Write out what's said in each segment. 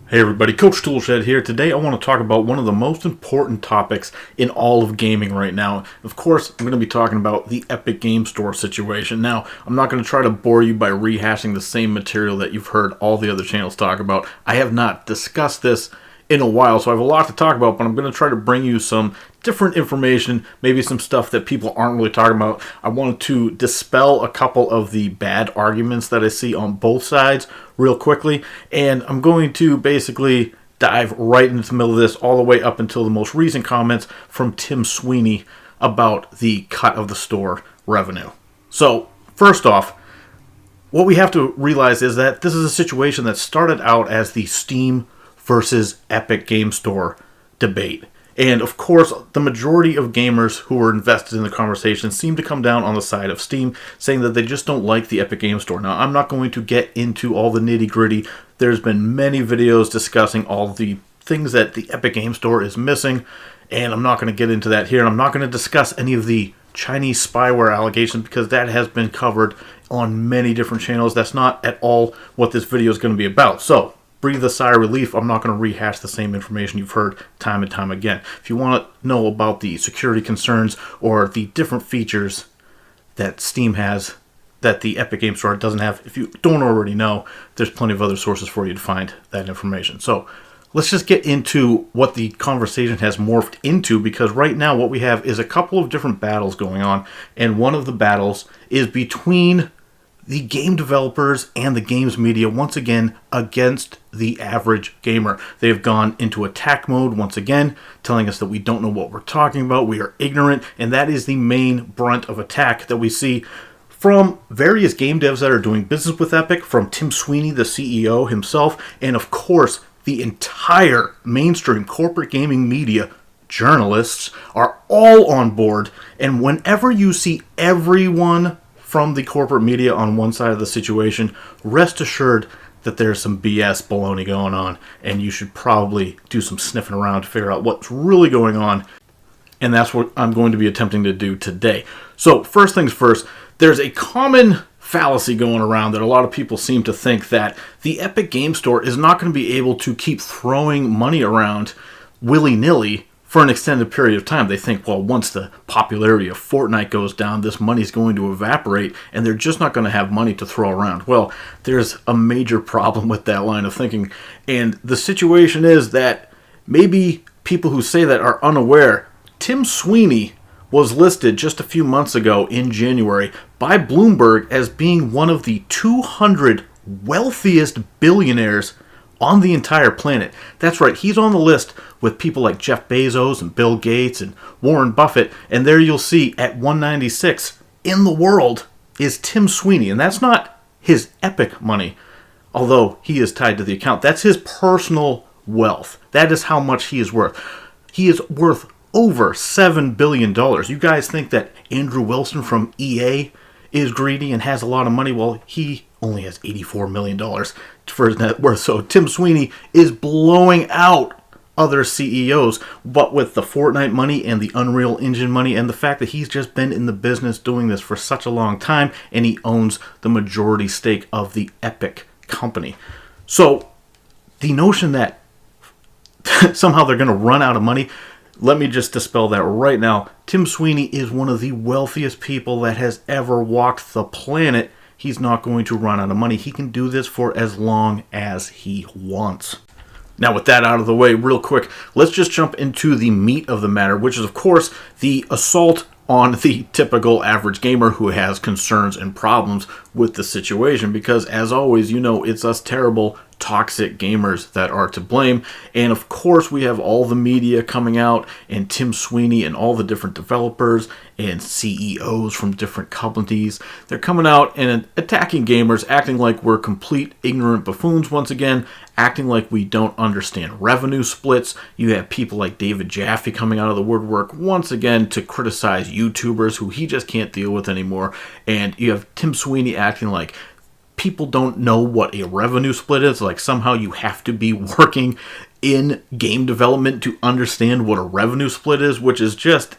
Hey everybody, Coach Toolshed here. Today I want to talk about one of the most important topics in all of gaming right now. Of course, I'm going to be talking about the Epic Game Store situation. Now, I'm not going to try to bore you by rehashing the same material that you've heard all the other channels talk about. I have not discussed this in a while, so I have a lot to talk about, but I'm going to try to bring you some different information, maybe some stuff that people aren't really talking about. I wanted to dispel a couple of the bad arguments that I see on both sides real quickly, and I'm going to basically dive right into the middle of this all the way up until the most recent comments from Tim Sweeney about the cut of the store revenue. So, first off, what we have to realize is that this is a situation that started out as the Steam versus Epic Game Store debate. And of course, the majority of gamers who were invested in the conversation seem to come down on the side of Steam, saying that they just don't like the Epic Game Store. Now, I'm not going to get into all the nitty-gritty. There's been many videos discussing all the things that the Epic Game Store is missing, and I'm not going to get into that here. I'm not going to discuss any of the Chinese spyware allegations because that has been covered on many different channels. That's not at all what this video is going to be about. So, breathe a sigh of relief. I'm not going to rehash the same information you've heard time and time again. If you want to know about the security concerns or the different features that Steam has that the Epic Game Store doesn't have, if you don't already know, there's plenty of other sources for you to find that information. So let's just get into what the conversation has morphed into, because right now what we have is a couple of different battles going on, and one of the battles is between the game developers and the games media once again against the average gamer. They have gone into attack mode once again, telling us that we don't know what we're talking about, we are ignorant, and that is the main brunt of attack that we see from various game devs that are doing business with Epic, from Tim Sweeney, the CEO himself, and of course, the entire mainstream corporate gaming media journalists are all on board. And whenever you see everyone from the corporate media on one side of the situation, rest assured that there's some BS baloney going on, and you should probably do some sniffing around to figure out what's really going on, and that's what I'm going to be attempting to do today. So, first things first, there's a common fallacy going around that a lot of people seem to think that the Epic Game Store is not going to be able to keep throwing money around willy-nilly for an extended period of time. They think, well, once the popularity of Fortnite goes down, this money's going to evaporate, and they're just not going to have money to throw around. Well, there's a major problem with that line of thinking, and the situation is that maybe people who say that are unaware. Tim Sweeney was listed just a few months ago in January by Bloomberg as being one of the 200 wealthiest billionaires on the entire planet. That's right, he's on the list with people like Jeff Bezos and Bill Gates and Warren Buffett, and there you'll see at 196 in the world is Tim Sweeney, and that's not his Epic money, although he is tied to the account. That's his personal wealth. That is how much he is worth. He is worth over $7 billion. You guys think that Andrew Wilson from EA is greedy and has a lot of money? Well, he only has $84 million for his net worth. So Tim Sweeney is blowing out other CEOs, but with the Fortnite money and the Unreal Engine money and the fact that he's just been in the business doing this for such a long time, and he owns the majority stake of the Epic company. So the notion that somehow they're going to run out of money, let me just dispel that right now. Tim Sweeney is one of the wealthiest people that has ever walked the planet. He's not going to run out of money. He can do this for as long as he wants. Now, with that out of the way, real quick, let's just jump into the meat of the matter, which is, of course, the assault on the typical average gamer who has concerns and problems with the situation. Because, as always, you know, it's us terrible, toxic gamers that are to blame. And, of course, we have all the media coming out, and Tim Sweeney and all the different developers and CEOs from different companies. They're coming out and attacking gamers, acting like we're complete ignorant buffoons once again, acting like we don't understand revenue splits. You have people like David Jaffe coming out of the woodwork once again to criticize YouTubers who he just can't deal with anymore. And you have Tim Sweeney acting like people don't know what a revenue split is, like somehow you have to be working in game development to understand what a revenue split is, which is just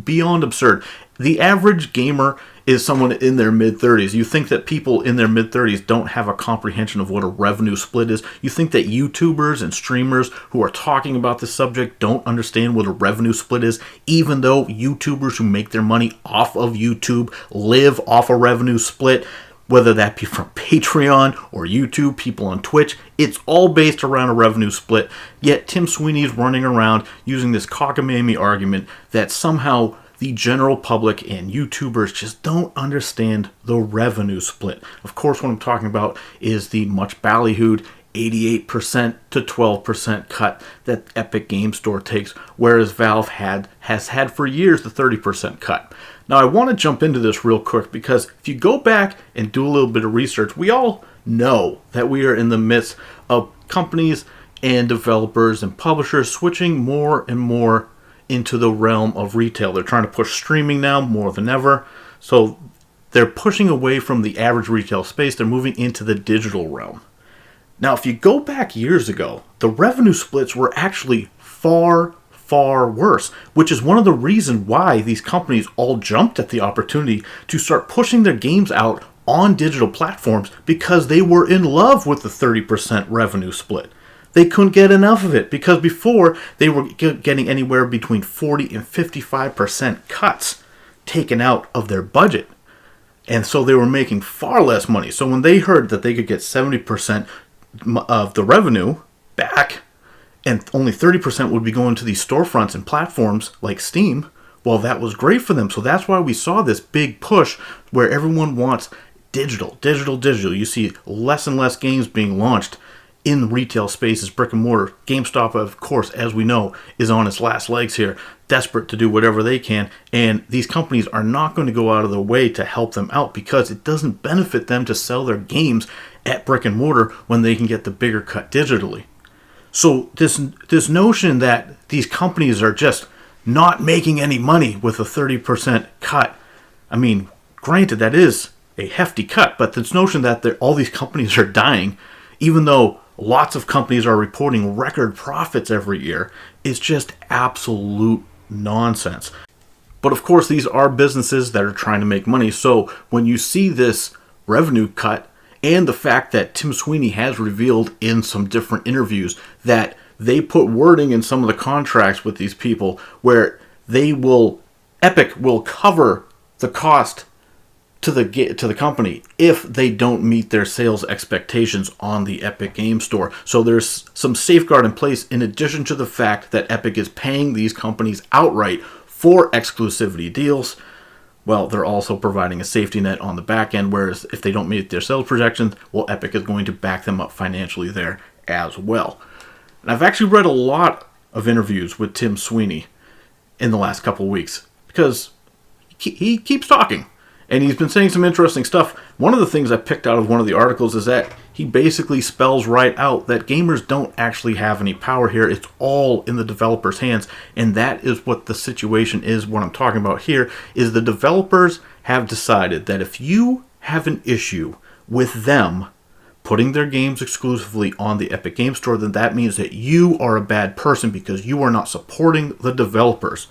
beyond absurd. The average gamer is someone in their mid-30s. You think that people in their mid-30s don't have a comprehension of what a revenue split is? You think that YouTubers and streamers who are talking about this subject don't understand what a revenue split is, even though YouTubers who make their money off of YouTube live off a revenue split, whether that be from Patreon or YouTube, people on Twitch? It's all based around a revenue split, yet Tim Sweeney is running around using this cockamamie argument that somehow the general public and YouTubers just don't understand the revenue split. Of course, what I'm talking about is the much ballyhooed 88% to 12% cut that Epic Game Store takes, whereas Valve has had for years the 30% cut. Now, I want to jump into this real quick because if you go back and do a little bit of research, we all know that we are in the midst of companies and developers and publishers switching more and more into the realm of retail. They're trying to push streaming now more than ever. So they're pushing away from the average retail space. They're moving into the digital realm. Now, if you go back years ago, the revenue splits were actually far worse, which is one of the reasons why these companies all jumped at the opportunity to start pushing their games out on digital platforms, because they were in love with the 30% revenue split. They couldn't get enough of it, because before they were getting anywhere between 40 and 55% cuts taken out of their budget. And so they were making far less money. So when they heard that they could get 70% of the revenue back, and only 30% would be going to these storefronts and platforms like Steam, well, that was great for them. So that's why we saw this big push where everyone wants digital. You see less and less games being launched in retail spaces, brick and mortar. GameStop, of course, as we know, is on its last legs here, desperate to do whatever they can, and these companies are not going to go out of their way to help them out, because it doesn't benefit them to sell their games at brick and mortar when they can get the bigger cut digitally. So this notion that these companies are just not making any money with a 30% cut, I mean, granted, that is a hefty cut, but this notion that all these companies are dying, even though lots of companies are reporting record profits every year, is just absolute nonsense. But of course, these are businesses that are trying to make money. So when you see this revenue cut, and the fact that Tim Sweeney has revealed in some different interviews that they put wording in some of the contracts with these people where Epic will cover the cost to the company if they don't meet their sales expectations on the Epic Game Store. So there's some safeguard in place, in addition to the fact that Epic is paying these companies outright for exclusivity deals. Well, they're also providing a safety net on the back end, whereas if they don't meet their sales projections, well, Epic is going to back them up financially there as well. And I've actually read a lot of interviews with Tim Sweeney in the last couple of weeks, because he keeps talking. And he's been saying some interesting stuff. One of the things I picked out of one of the articles is that he basically spells right out that gamers don't actually have any power here. It's all in the developers' hands. And that is what the situation is. What I'm talking about here is the developers have decided that if you have an issue with them putting their games exclusively on the Epic Game Store, then that means that you are a bad person, because you are not supporting the developers.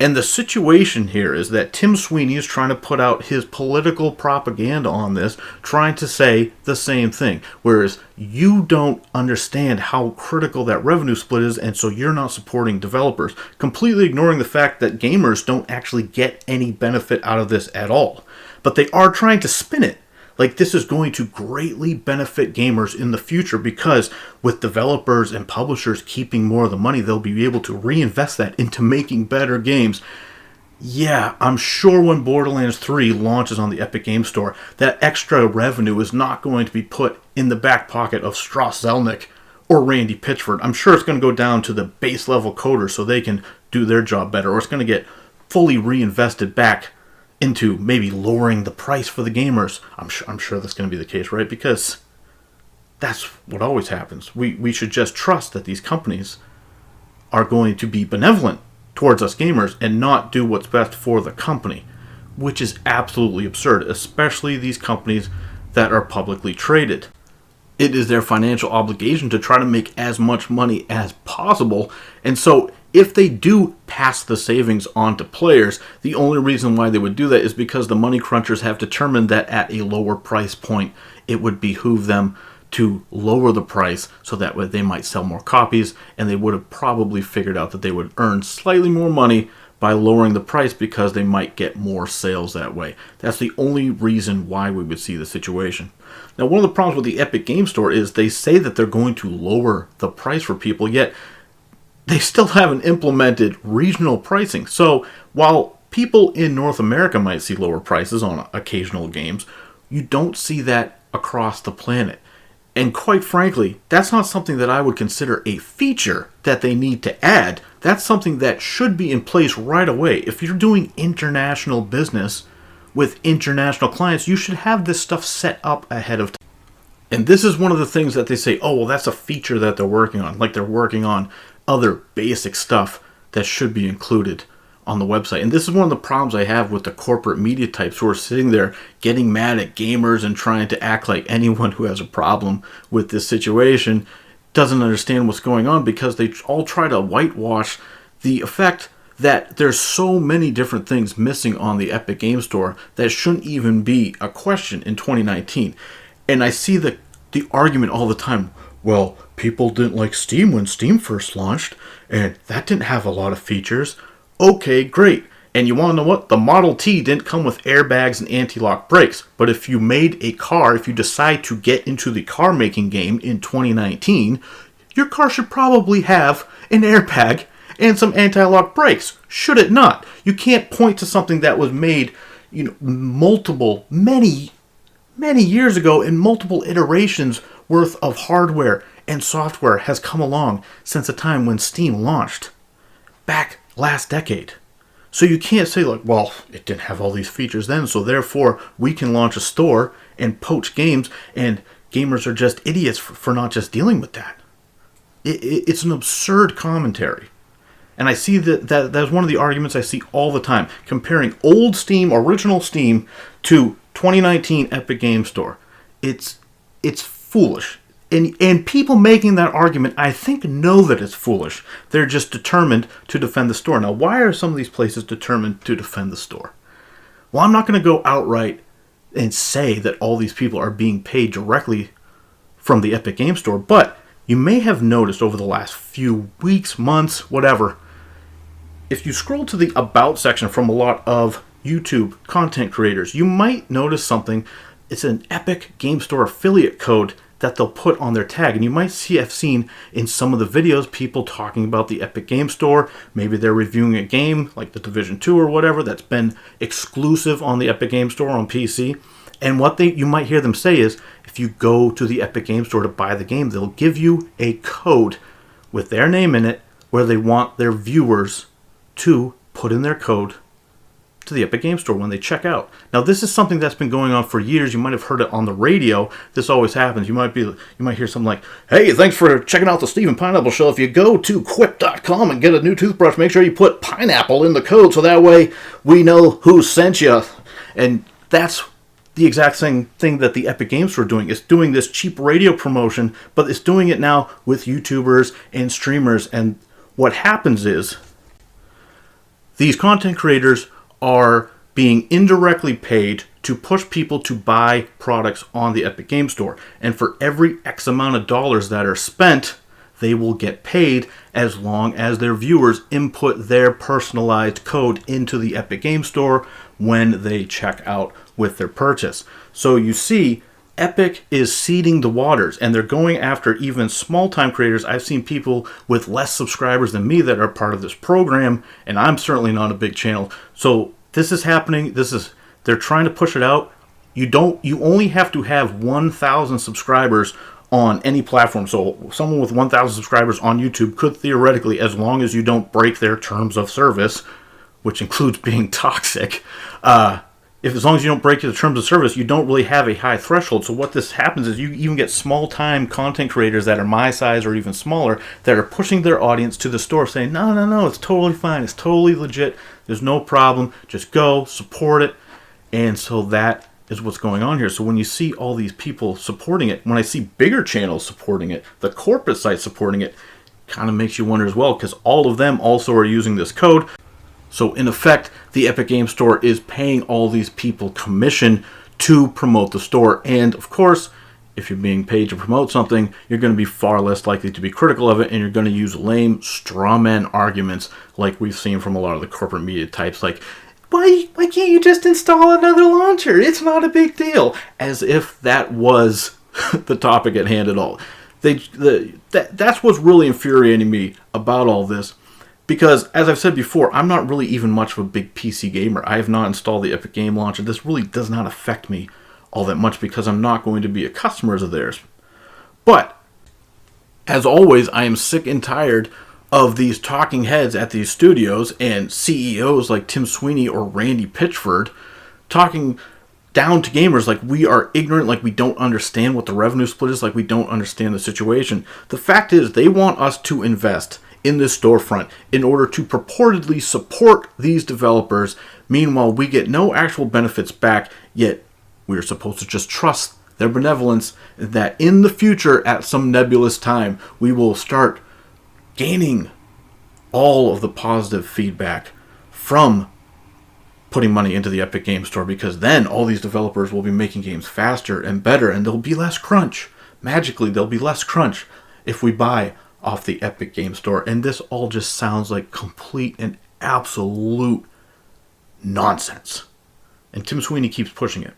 And the situation here is that Tim Sweeney is trying to put out his political propaganda on this, trying to say the same thing. Whereas you don't understand how critical that revenue split is, and so you're not supporting developers, completely ignoring the fact that gamers don't actually get any benefit out of this at all. But they are trying to spin it like this is going to greatly benefit gamers in the future, because with developers and publishers keeping more of the money, they'll be able to reinvest that into making better games. Yeah, I'm sure when Borderlands 3 launches on the Epic Game Store, that extra revenue is not going to be put in the back pocket of Strauss Zelnick or Randy Pitchford. I'm sure it's going to go down to the base level coders so they can do their job better, or it's going to get fully reinvested back into maybe lowering the price for the gamers. I'm sure that's going to be the case, right? Because that's what always happens. We should just trust that these companies are going to be benevolent towards us gamers and not do what's best for the company, which is absolutely absurd, especially these companies that are publicly traded. It is their financial obligation to try to make as much money as possible, and so if they do pass the savings on to players, the only reason why they would do that is because the money crunchers have determined that at a lower price point, it would behoove them to lower the price so that way they might sell more copies, and they would have probably figured out that they would earn slightly more money by lowering the price because they might get more sales that way. That's the only reason why we would see the situation. Now, one of the problems with the Epic Game Store is they say that they're going to lower the price for people, yet they still haven't implemented regional pricing. So while people in North America might see lower prices on occasional games, you don't see that across the planet. And quite frankly, that's not something that I would consider a feature that they need to add. That's something that should be in place right away. If you're doing international business with international clients, you should have this stuff set up ahead of time. And this is one of the things that they say, oh, well, that's a feature that they're working on. Like they're working on other basic stuff that should be included on the website. And this is one of the problems I have with the corporate media types who are sitting there getting mad at gamers and trying to act like anyone who has a problem with this situation doesn't understand what's going on, because they all try to whitewash the effect that there's so many different things missing on the Epic Game Store that shouldn't even be a question in 2019. And I see the argument all the time, well, people didn't like Steam when Steam first launched, and that didn't have a lot of features. Okay, great. And you want to know what? The Model T didn't come with airbags and anti-lock brakes. But if you made a car, if you decide to get into the car making game in 2019, your car should probably have an airbag and some anti-lock brakes, should it not? You can't point to something that was made, many years ago, and multiple iterations worth of hardware and software has come along since the time when Steam launched back last decade. So you can't say like, well, it didn't have all these features then, so therefore we can launch a store and poach games, and gamers are just idiots for not just dealing with that. It's an absurd commentary. And I see that's one of the arguments I see all the time, comparing old Steam, original Steam, to 2019 Epic Game Store. It's foolish. And people making that argument, I think, know that it's foolish. They're just determined to defend the store. Now, why are some of these places determined to defend the store? Well, I'm not going to go outright and say that all these people are being paid directly from the Epic Game Store, but you may have noticed over the last few weeks, months, whatever, if you scroll to the About section from a lot of YouTube content creators, you might notice something. It's an Epic Game Store affiliate code that they'll put on their tag. And you might have seen in some of the videos people talking about the Epic Game Store. Maybe they're reviewing a game like the Division 2 or whatever that's been exclusive on the Epic Game Store on PC. And what you might hear them say is, if you go to the Epic Game Store to buy the game, they'll give you a code with their name in it where they want their viewers to put in their code to the Epic Game Store when they check out. Now, this is something that's been going on for years. You might have heard it on the radio. This always happens. You might hear something like, hey, thanks for checking out the Stephen Pineapple Show. If you go to quip.com and get a new toothbrush, make sure you put pineapple in the code so that way we know who sent you. And that's the exact same thing that the Epic Game Store is doing. It's doing this cheap radio promotion, but it's doing it now with YouTubers and streamers. And what happens is these content creators are being indirectly paid to push people to buy products on the Epic Game Store. And for every X amount of dollars that are spent, they will get paid as long as their viewers input their personalized code into the Epic Game Store when they check out with their purchase. So you see, Epic is seeding the waters, and they're going after even small-time creators. I've seen people with less subscribers than me that are part of this program, and I'm certainly not a big channel. So this is happening. They're trying to push it out. You only have to have 1,000 subscribers on any platform. So someone with 1,000 subscribers on YouTube could theoretically, as long as you don't break their terms of service, which includes being toxic, as long as you don't break the terms of service, you don't really have a high threshold. So what this happens is you even get small-time content creators that are my size or even smaller that are pushing their audience to the store saying, no, it's totally fine. It's totally legit. There's no problem. Just go, support it. And so that is what's going on here. So when you see all these people supporting it, when I see bigger channels supporting it, the corporate site supporting it, kind of makes you wonder as well, because all of them also are using this code. So in effect, the Epic Game Store is paying all these people commission to promote the store. And of course, if you're being paid to promote something, you're going to be far less likely to be critical of it, and you're going to use lame straw man arguments like we've seen from a lot of the corporate media types, like, why can't you just install another launcher? It's not a big deal. As if that was the topic at hand at all. That's what's really infuriating me about all this. Because, as I've said before, I'm not really even much of a big PC gamer. I have not installed the Epic Game Launcher. This really does not affect me all that much because I'm not going to be a customer of theirs. But, as always, I am sick and tired of these talking heads at these studios and CEOs like Tim Sweeney or Randy Pitchford talking down to gamers like we are ignorant, like we don't understand what the revenue split is, like we don't understand the situation. The fact is, they want us to invest in this storefront in order to purportedly support these developers. Meanwhile, we get no actual benefits back, yet we're supposed to just trust their benevolence that in the future, at some nebulous time, we will start gaining all of the positive feedback from putting money into the Epic Game Store, because then all these developers will be making games faster and better, and there'll be less crunch. Magically, there'll be less crunch if we buy off the Epic Game Store. And this all just sounds like complete and absolute nonsense. And Tim Sweeney keeps pushing it.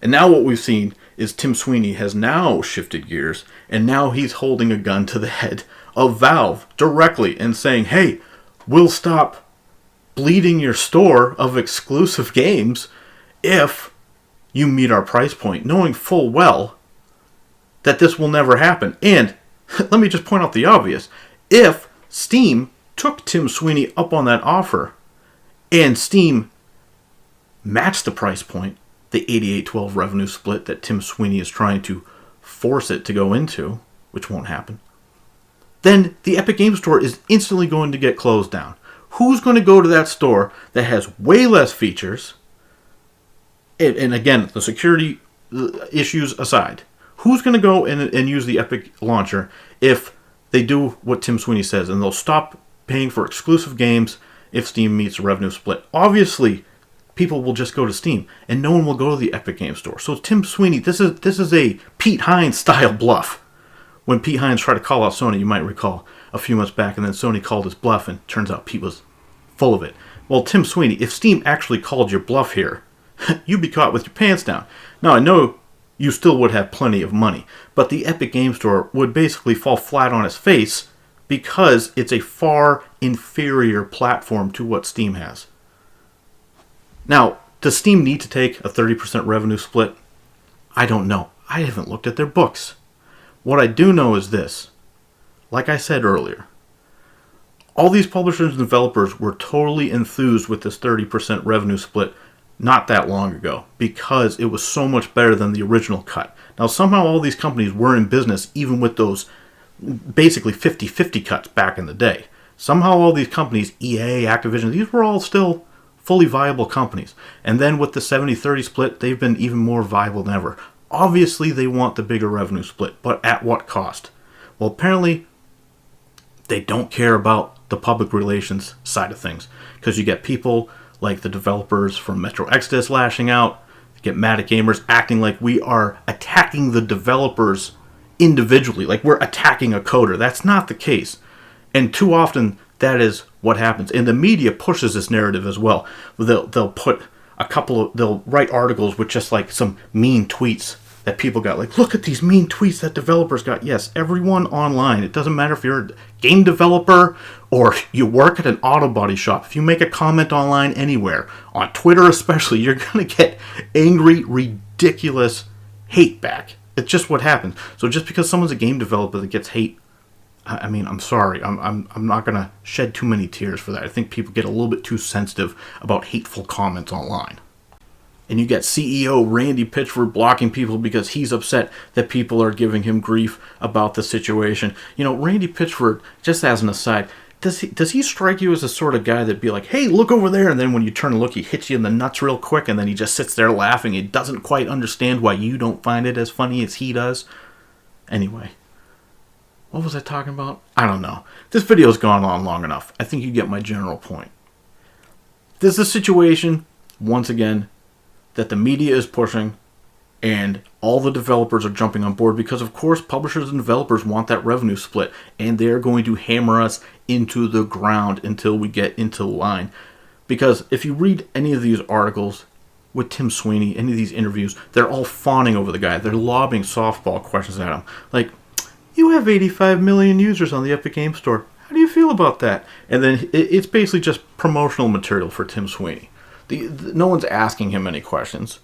And now what we've seen is Tim Sweeney has now shifted gears, and now he's holding a gun to the head of Valve directly and saying, hey, we'll stop bleeding your store of exclusive games if you meet our price point, knowing full well that this will never happen. And let me just point out the obvious. If Steam took Tim Sweeney up on that offer and Steam matched the price point, the 88-12 revenue split that Tim Sweeney is trying to force it to go into, which won't happen, then the Epic Game Store is instantly going to get closed down. Who's going to go to that store that has way less features? And again, the security issues aside, who's going to go and use the Epic launcher if they do what Tim Sweeney says, and they'll stop paying for exclusive games if Steam meets a revenue split? Obviously, people will just go to Steam, and no one will go to the Epic Game Store. So Tim Sweeney, this is a Pete Hines style bluff. When Pete Hines tried to call out Sony, you might recall, a few months back, and then Sony called his bluff, and turns out Pete was full of it. Well, Tim Sweeney, if Steam actually called your bluff here, you'd be caught with your pants down. Now, I know you still would have plenty of money, but the Epic Game Store would basically fall flat on its face because it's a far inferior platform to what Steam has. Now, does Steam need to take a 30% revenue split? I don't know. I haven't looked at their books. What I do know is this. Like I said earlier, all these publishers and developers were totally enthused with this 30% revenue split not that long ago because it was so much better than the original cut. Now, somehow all these companies were in business even with those basically 50-50 cuts back in the day. Somehow all these companies, EA, Activision, these were all still fully viable companies. And then with the 70-30 split, they've been even more viable than ever. Obviously, they want the bigger revenue split, but at what cost? Well, apparently, they don't care about the public relations side of things, because you get people like the developers from Metro Exodus lashing out, you get mad at gamers acting like we are attacking the developers individually, like we're attacking a coder. That's not the case. And too often, that is what happens. And the media pushes this narrative as well. They'll put they'll write articles with just like some mean tweets that people got. Like, look at these mean tweets that developers got. Yes, everyone online. It doesn't matter if you're a game developer or you work at an auto body shop. If you make a comment online anywhere, on Twitter especially, you're going to get angry, ridiculous hate back. It's just what happens. So just because someone's a game developer that gets hate, I mean, I'm sorry. I'm not going to shed too many tears for that. I think people get a little bit too sensitive about hateful comments online. And you get CEO Randy Pitchford blocking people because he's upset that people are giving him grief about the situation. You know, Randy Pitchford, just as an aside, does he strike you as the sort of guy that'd be like, hey, look over there, and then when you turn and look, he hits you in the nuts real quick, and then he just sits there laughing. He doesn't quite understand why you don't find it as funny as he does. Anyway, What was I talking about? I don't know. This video's gone on long enough. I think you get my general point. There's a situation, once again, that the media is pushing, and all the developers are jumping on board because, of course, publishers and developers want that revenue split, and they're going to hammer us into the ground until we get into line. Because if you read any of these articles with Tim Sweeney, any of these interviews, they're all fawning over the guy. They're lobbing softball questions at him. Like, you have 85 million users on the Epic Game Store. How do you feel about that? And then it's basically just promotional material for Tim Sweeney. No one's asking him any questions.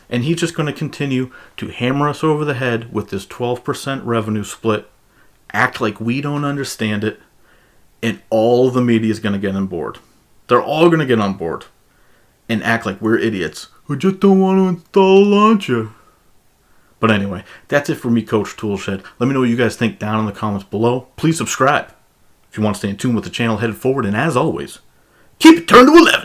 And he's just going to continue to hammer us over the head with this 12% revenue split, act like we don't understand it, and all of the media is going to get on board. They're all going to get on board and act like we're idiots who just don't want to install a launcher. But anyway, that's it for me, Coach Toolshed. Let me know what you guys think down in the comments below. Please subscribe if you want to stay in tune with the channel headed forward. And as always, keep it turned to 11.